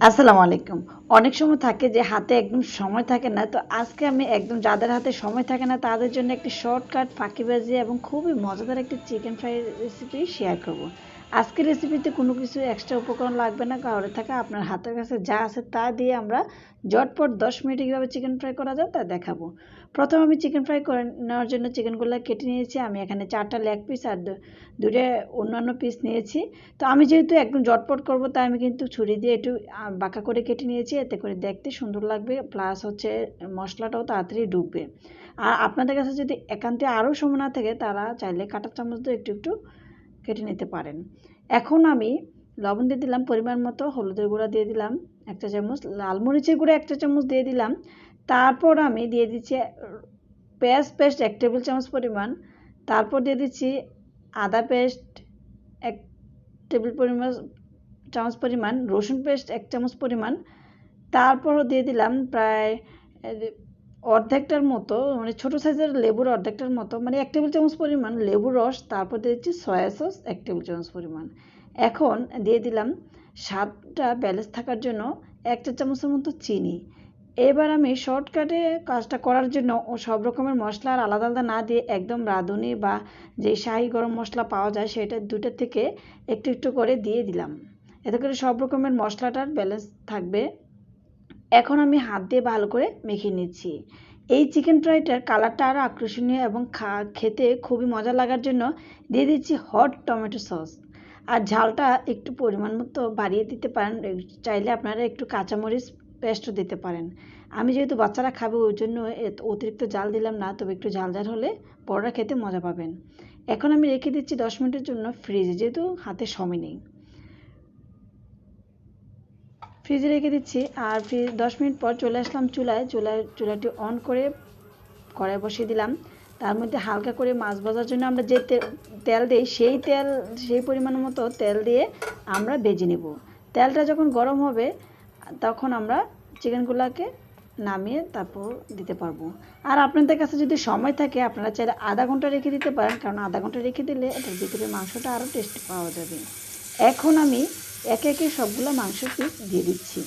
আসসালামু আলাইকুম। অনেক সময় থাকে যে হাতে একদম সময় থাকে না। তো আজকে আমি একদম যাদের হাতে সময় থাকে না তাদের জন্য একটি শর্টকাট ফাঁকিবাজি এবং খুবই মজাদার একটি চিকেন ফ্রাই রেসিপি শেয়ার করব। আজকের রেসিপিতে কোনো কিছু এক্সট্রা উপকরণ লাগবে না, ঘরে থাকা আপনার হাতের কাছে যা আছে তা দিয়ে আমরা ঝটপট 10 মিনিটে কীভাবে চিকেন ফ্রাই করা যায় তা দেখাবো। প্রথমে আমি চিকেন ফ্রাই করে নেওয়ার জন্য চিকেনগুলো কেটে নিয়েছি। আমি এখানে 4টা লেগ পিস আর 2টা অন্যান্য পিস নিয়েছি। তো আমি যেহেতু একদম ঝটপট করব তাই আমি কিন্তু ছুরি দিয়ে একটু বাঁকা করে কেটে নিয়েছি, এতে করে দেখতে সুন্দর লাগবে, প্লাস হচ্ছে মশলাটাও তাড়াতাড়ি ঢুকবে। আর আপনাদের কাছে যদি একান্তে আরও সময় না থাকে তারা চাইলে কাঁটা চামচ দিয়ে একটু একটু কেটে নিতে পারেন। এখন আমি লবণ দিয়ে দিলাম পরিমাণ মতো, হলুদের গুঁড়া দিয়ে দিলাম 1 চা চামচ, লাল মরিচের গুঁড়া 1 চা চামচ দিয়ে দিলাম। তারপর আমি দিয়ে দিচ্ছি পেঁয়াজ পেস্ট 1 টেবিল চামচ পরিমাণ। তারপর দিয়ে দিচ্ছি আদা পেস্ট 1 টেবিল চামচ পরিমাণ, রসুন পেস্ট 1 চামচ পরিমাণ। তারপরও দিয়ে দিলাম প্রায় অর্ধেকটার মতো, মানে ছোটো সাইজের লেবুর অর্ধেকটার মতো, মানে 1 টেবিল চামচ পরিমাণ লেবুর রস। তারপর দিয়ে দিচ্ছি সয়া সস 1 টেবিল চামচ পরিমাণ। এখন দিয়ে দিলাম স্বাদটা ব্যালেন্স থাকার জন্য 1 চা চামচের মতো চিনি। এবার আমি শর্টকাটে কাজটা করার জন্য সব রকমের মশলা আর আলাদা আলাদা না দিয়ে একদম রাঁধুনি বা যে শাহি গরম মশলা পাওয়া যায় সেটা 2টা থেকে একটু একটু করে দিয়ে দিলাম, এতে করে সব রকমের মশলাটার ব্যালেন্স থাকবে। এখন আমি হাত দিয়ে ভালো করে মেখে নিচ্ছি। এই চিকেন ফ্রাইটার কালারটা আরও আকর্ষণীয় এবং খেতে খুবই মজা লাগার জন্য দিয়ে দিচ্ছি হট টমেটো সস। আর ঝালটা একটু পরিমাণ মতো বাড়িয়ে দিতে পারেন, চাইলে আপনারা একটু কাঁচামরিচ পেস্টও দিতে পারেন। আমি যেহেতু বাচ্চারা খাবে ওই জন্য অতিরিক্ত ঝাল দিলাম না, তবে একটু ঝাল ঝাল হলে বড়রা খেতে মজা পাবেন। এখন আমি রেখে দিচ্ছি 10 মিনিটের জন্য ফ্রিজে, যেহেতু হাতে সময় নেই। ফ্রিজে রেখে দিচ্ছি আর 10 মিনিট পর চলে আসলাম চুলাটি অন করে কড়াই বসিয়ে দিলাম। তার মধ্যে হালকা করে মাছ ভাজার জন্য আমরা যে তেল দিই সেই পরিমাণ মতো তেল দিয়ে আমরা ভেজে নেব। তেলটা যখন গরম হবে তখন আমরা চিকেনগুলোকে নামিয়ে তারপর দিতে পারবো। আর আপনাদের কাছে যদি সময় থাকে আপনারা চাইলে আধা ঘন্টা রেখে দিতে পারেন, কারণ আধা ঘন্টা রেখে দিলে এটার ভিতরে মাংসটা আরও টেস্টি পাওয়া যাবে। এখন আমি একে একে সবগুলো মাংস পিস দিয়ে দিচ্ছি।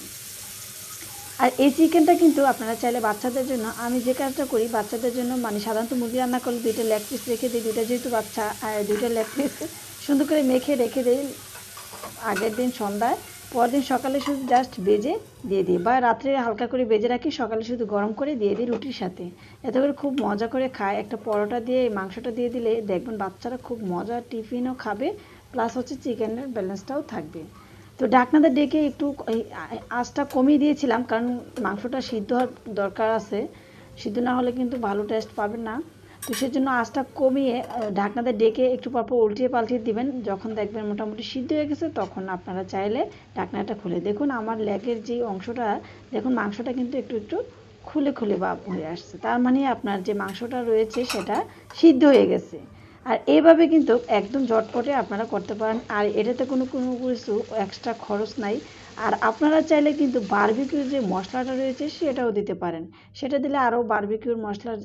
আর এই চিকেনটা কিন্তু আপনারা চাইলে বাচ্চাদের জন্য, আমি যে কাজটা করি বাচ্চাদের জন্য, মানে সাধারণত মুরগি রান্না করলে 2টা লেগ পিস রেখে দিই, 2টা যেহেতু বাচ্চা, আর 2টা লেগ পিস সুন্দর করে মেখে রেখে দিই আগের দিন সন্ধ্যায়, পরদিন সকালে শুধু জাস্ট ভেজে দিয়ে দিই, বা রাত্রে হালকা করে ভেজে রাখি, সকালে শুধু গরম করে দিয়ে দিই রুটির সাথে। এতে করে খুব মজা করে খায়। একটা পরোটা দিয়ে এই মাংসটা দিয়ে দিলে দেখবেন বাচ্চারা খুব মজা টিফিনও খাবে, প্লাস হচ্ছে চিকেনের ব্যালেন্সটাও থাকবে। তো ঢাকনাটা ডেকে একটু আঁচটা কমিয়ে দিয়েছিলাম, কারণ মাংসটা সিদ্ধ হওয়ার দরকার আছে, সিদ্ধ না হলে কিন্তু ভালো টেস্ট পাবেন না। তো সেজন্য আঁচটা কমিয়ে ঢাকনাতে ডেকে একটু পরপর উল্টিয়ে পাল্টিয়ে দিবেন। যখন দেখবেন মোটামুটি সিদ্ধ হয়ে গেছে তখন আপনারা চাইলে ঢাকনাটা খুলে দেখুন আমার লেগের যে অংশটা, দেখুন মাংসটা কিন্তু একটু একটু খুলে খুলে ভাব হয়ে আসছে, তার মানে আপনার যে মাংসটা রয়েছে সেটা সিদ্ধ হয়ে গেছে। আর এইভাবে কিন্তু একদম ঝটপটে আপনারা করতে পারেন, আর এটাতে কোনো কিছু এক্সট্রা খরচ নাই। আর আপনারা চাইলে কিন্তু বারবিকিউর যে মশলাটা রয়েছে সেটাও দিতে পারেন, সেটা দিলে আরও বারবিকিউর মশলার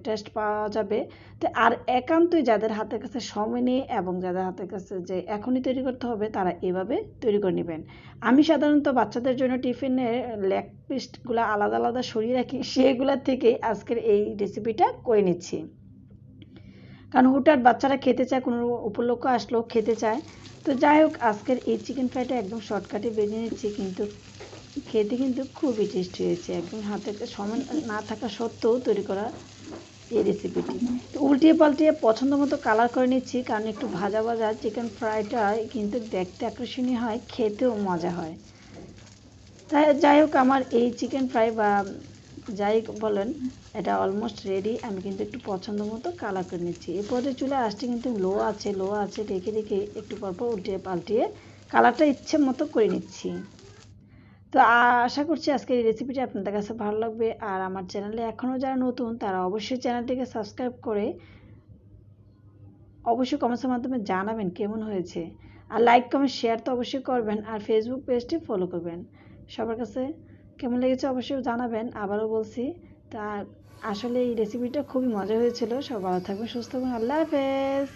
টেস্ট পাওয়া যাবে। তো আর একান্তই যাদের হাতের কাছে সময় নেই এবং যাদের হাতের কাছে যে এখনই তৈরি করতে হবে তারা এভাবে তৈরি করে নেবেন। আমি সাধারণত বাচ্চাদের জন্য টিফিনের লেগ পিসগুলো আলাদা আলাদা সরিয়ে রাখি, সেগুলোর থেকেই আজকের এই রেসিপিটা করে নিচ্ছি, কারণ হুটহাট বাচ্চারা খেতে চায়, কোনো উপলক্ষ আসলেও খেতে চায়। তো যাই হোক, আজকের এই চিকেন ফ্রাইটা একদম শর্টকাটে বেজে নিচ্ছি, কিন্তু খেতে কিন্তু খুবই টেস্টি হয়েছে, একদম হাতে সময় না থাকা সত্ত্বেও তৈরি করা এই রেসিপিটি। তো উল্টিয়ে পাল্টিয়ে পছন্দ মতো কালার করে নিচ্ছি, কারণ একটু ভাজা ভাজা চিকেন ফ্রাইটা কিন্তু দেখতে আকর্ষণীয় হয়, খেতেও মজা হয়। তাই যাই হোক, আমার এই চিকেন ফ্রাই বা যাই বলেন এটা অলমোস্ট রেডি। আমি কিন্তু একটু পছন্দ মতো কালার করে নিচ্ছি। এই পর্যায়ে চুলে আসতে কিন্তু লো আছে রেখে রেখে একটু পরপর উল্টিয়ে পাল্টিয়ে কালারটা ইচ্ছে মতো করে নিচ্ছি। তো আশা করছি আজকের এই রেসিপিটি আপনাদের কাছে ভালো লাগবে। আর আমার চ্যানেলে এখনও যারা নতুন তারা অবশ্যই চ্যানেলটিকে সাবস্ক্রাইব করে অবশ্যই কমেন্টসের মাধ্যমে জানাবেন কেমন হয়েছে। আর লাইক কমেন্ট শেয়ার তো অবশ্যই করবেন, আর ফেসবুক পেজটি ফলো করবেন। সবার কাছে কেমন লেগেছে অবশ্যই জানাবেন। আবারও বলছি, তা আসলে এই রেসিপিটা খুবই মজা হয়েছিল। সব ভালো থাকবেন, সুস্থ থাকবেন, আল্লাহ হাফেজ।